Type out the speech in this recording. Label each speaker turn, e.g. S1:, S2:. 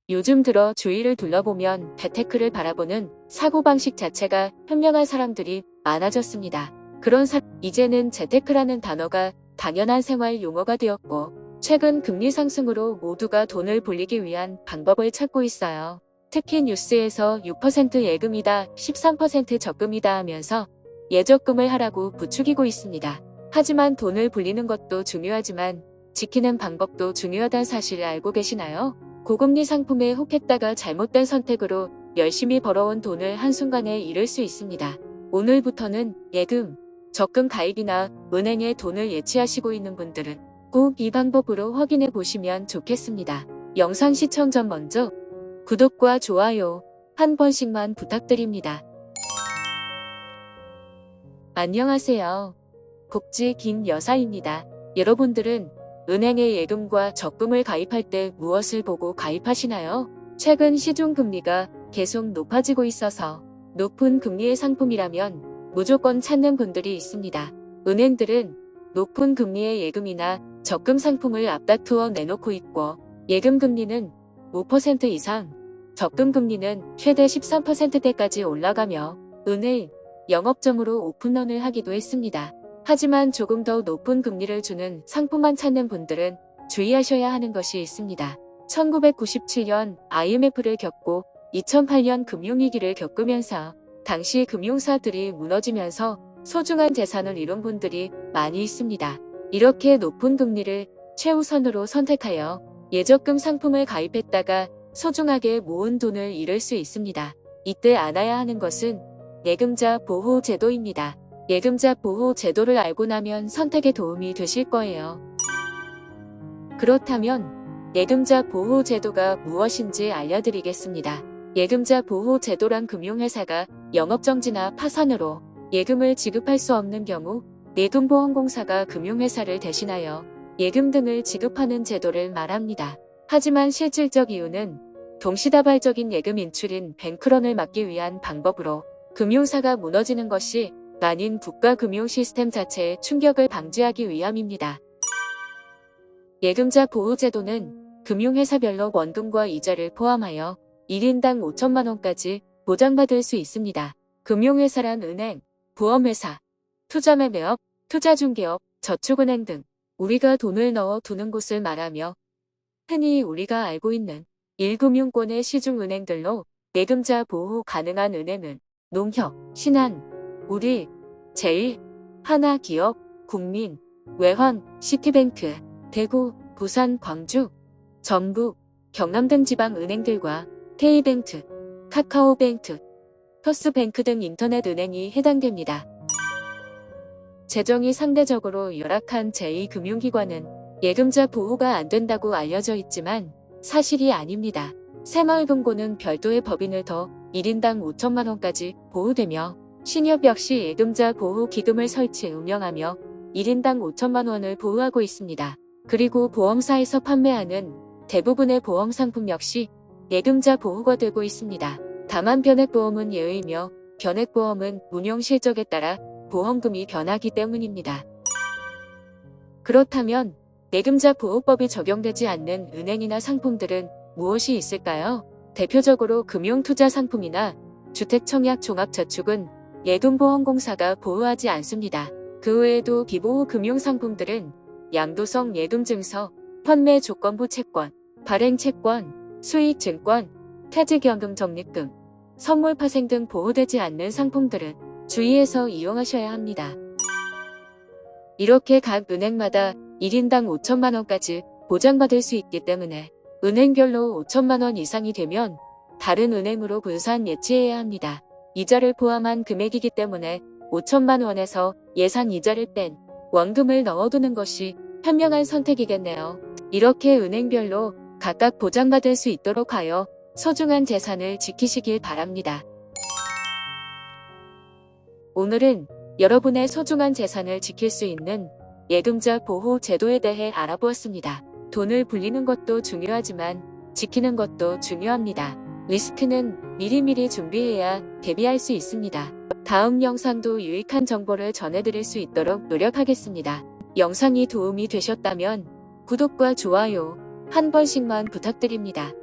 S1: 요즘 들어 주위를 둘러보면 재테크를 바라보는 사고방식 자체가 현명한 사람들이 많아졌습니다. 이제는 재테크라는 단어가 당연한 생활 용어가 되었고, 최근 금리 상승으로 모두가 돈을 불리기 위한 방법을 찾고 있어요. 특히 뉴스에서 6% 예금이다, 13% 적금이다 하면서 예적금을 하라고 부추기고 있습니다. 하지만 돈을 불리는 것도 중요하지만 지키는 방법도 중요하다는 사실을 알고 계시나요? 고금리 상품에 혹했다가 잘못된 선택으로 열심히 벌어온 돈을 한순간에 잃을 수 있습니다. 오늘부터는 예금, 적금 가입이나 은행에 돈을 예치하시고 있는 분들은 꼭 이 방법으로 확인해 보시면 좋겠습니다. 영상 시청 전 먼저 구독과 좋아요 한 번씩만 부탁드립니다. 안녕하세요. 복지 김여사입니다. 여러분들은 은행에 예금과 적금을 가입할 때 무엇을 보고 가입하시나요? 최근 시중금리가 계속 높아지고 있어서 높은 금리의 상품이라면 무조건 찾는 분들이 있습니다. 은행들은 높은 금리의 예금이나 적금 상품을 앞다투어 내놓고 있고, 예금 금리는 5% 이상, 적금 금리는 최대 13%대까지 올라가며 은행, 영업점으로 오픈런을 하기도 했습니다. 하지만 조금 더 높은 금리를 주는 상품만 찾는 분들은 주의하셔야 하는 것이 있습니다. 1997년 IMF를 겪고 2008년 금융위기를 겪으면서 당시 금융사들이 무너지면서 소중한 재산을 잃은 분들이 많이 있습니다. 이렇게 높은 금리를 최우선으로 선택하여 예적금 상품을 가입했다가 소중하게 모은 돈을 잃을 수 있습니다. 이때 알아야 하는 것은 예금자 보호 제도입니다. 예금자 보호 제도를 알고 나면 선택에 도움이 되실 거예요. 그렇다면 예금자 보호 제도가 무엇인지 알려드리겠습니다. 예금자 보호 제도란 금융회사가 영업정지나 파산으로 예금을 지급할 수 없는 경우 내돈보험공사가 금융회사를 대신하여 예금 등을 지급하는 제도를 말합니다. 하지만 실질적 이유는 동시다발적인 예금 인출인 뱅크런을 막기 위한 방법으로 금융사가 무너지는 것이 아닌 국가 금융 시스템 자체의 충격을 방지하기 위함입니다. 예금자 보호제도는 금융회사별로 원금과 이자를 포함하여 1인당 5천만 원까지 보장받을 수 있습니다. 금융회사란 은행, 보험회사, 투자매매업, 투자중개업, 저축은행 등 우리가 돈을 넣어 두는 곳을 말하며, 흔히 우리가 알고 있는 1금융권의 시중은행들로 예금자 보호 가능한 은행은 농협, 신한, 우리, 제일, 하나기업, 국민, 외환, 시티뱅크, 대구, 부산, 광주, 전북, 경남 등 지방은행들과 K뱅크, 카카오뱅크, 터스뱅크 등 인터넷 은행이 해당됩니다. 재정이 상대적으로 열악한 제2금융기관은 예금자 보호가 안 된다고 알려져 있지만 사실이 아닙니다. 새마을금고는 별도의 법인을 더 1인당 5천만 원까지 보호되며, 신협 역시 예금자 보호 기금을 설치 운영하며 1인당 5천만 원을 보호하고 있습니다. 그리고 보험사에서 판매하는 대부분의 보험 상품 역시 예금자 보호가 되고 있습니다. 다만 변액보험은 예외이며 변액보험은 운용 실적에 따라 보험금이 변하기 때문입니다. 그렇다면 예금자 보호법이 적용되지 않는 은행이나 상품들은 무엇이 있을까요? 대표적으로 금융투자 상품이나 주택청약 종합저축은 예금보험공사가 보호하지 않습니다. 그 외에도 비보호 금융상품들은 양도성 예금증서, 판매조건부 채권, 발행채권, 수익증권, 퇴직연금 적립금, 선물파생 등 보호되지 않는 상품들은 주의해서 이용하셔야 합니다. 이렇게 각 은행마다 1인당 5천만 원까지 보장받을 수 있기 때문에 은행별로 5천만 원 이상이 되면 다른 은행으로 분산 예치해야 합니다. 이자를 포함한 금액이기 때문에 5천만 원에서 예상 이자를 뺀 원금을 넣어두는 것이 현명한 선택이겠네요. 이렇게 은행별로 각각 보장받을 수 있도록 하여 소중한 재산을 지키시길 바랍니다. 오늘은 여러분의 소중한 재산을 지킬 수 있는 예금자 보호 제도에 대해 알아보았습니다. 돈을 불리는 것도 중요하지만 지키는 것도 중요합니다. 리스크는 미리미리 준비해야 대비할 수 있습니다. 다음 영상도 유익한 정보를 전해드릴 수 있도록 노력하겠습니다. 영상이 도움이 되셨다면 구독과 좋아요 한 번씩만 부탁드립니다.